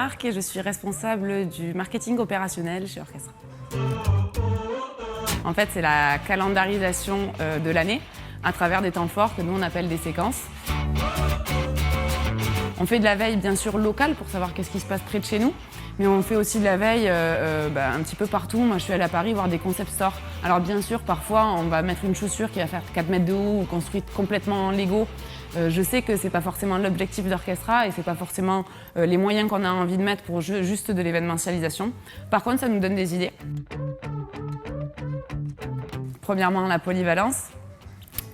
Marc et je suis responsable du marketing opérationnel chez Orchestra. En fait, c'est la calendarisation de l'année à travers des temps forts que nous on appelle des séquences. On fait de la veille bien sûr locale pour savoir qu'est-ce qui se passe près de chez nous, mais on fait aussi de la veille un petit peu partout. Moi je suis allée à Paris voir des concept stores. Alors bien sûr parfois on va mettre une chaussure qui va faire 4 mètres de haut ou construite complètement en Lego. Je sais que c'est pas forcément l'objectif d'Orchestra et c'est pas forcément les moyens qu'on a envie de mettre pour juste de l'événementialisation. Par contre ça nous donne des idées. Premièrement la polyvalence.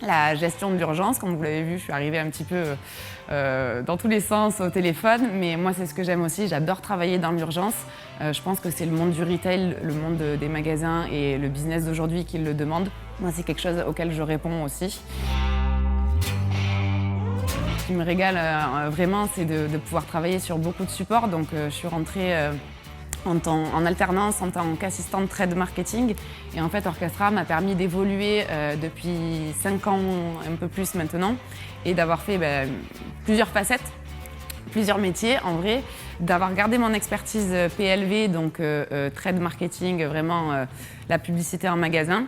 La gestion de l'urgence, comme vous l'avez vu, je suis arrivée un petit peu dans tous les sens au téléphone, mais moi c'est ce que j'aime aussi, j'adore travailler dans l'urgence. Je pense que c'est le monde du retail, le monde des magasins et le business d'aujourd'hui qui le demande. Moi c'est quelque chose auquel je réponds aussi. Ce qui me régale vraiment, c'est de pouvoir travailler sur beaucoup de supports, donc je suis rentrée en alternance en tant qu'assistante trade marketing. Et en fait, Orchestra m'a permis d'évoluer depuis 5 ans, un peu plus maintenant, et d'avoir fait plusieurs facettes, plusieurs métiers en vrai, d'avoir gardé mon expertise PLV, donc trade marketing, vraiment la publicité en magasin,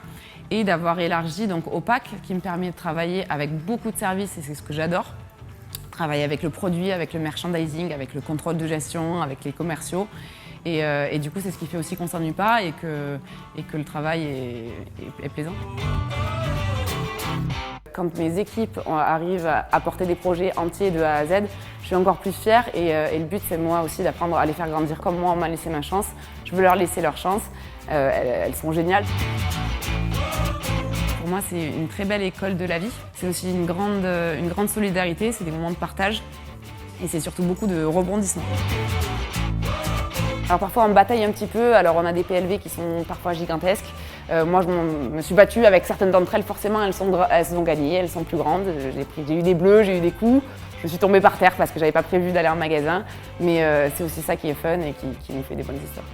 et d'avoir élargi donc OPAC, qui me permet de travailler avec beaucoup de services, et c'est ce que j'adore. Travailler avec le produit, avec le merchandising, avec le contrôle de gestion, avec les commerciaux. Et du coup, c'est ce qui fait aussi qu'on ne s'ennuie pas et que le travail est plaisant. Quand mes équipes arrivent à porter des projets entiers de A à Z, je suis encore plus fière et le but, c'est moi aussi d'apprendre à les faire grandir comme moi, on m'a laissé ma chance. Je veux leur laisser leur chance. Elles sont géniales. Pour moi, c'est une très belle école de la vie. C'est aussi une grande solidarité, c'est des moments de partage et c'est surtout beaucoup de rebondissements. Alors parfois on bataille un petit peu, alors on a des PLV qui sont parfois gigantesques. Moi je me suis battue avec certaines d'entre elles, forcément elles ont gagné, elles sont plus grandes. J'ai eu des bleus, j'ai eu des coups, je suis tombée par terre parce que j'avais pas prévu d'aller en magasin. Mais c'est aussi ça qui est fun et qui nous fait des bonnes histoires.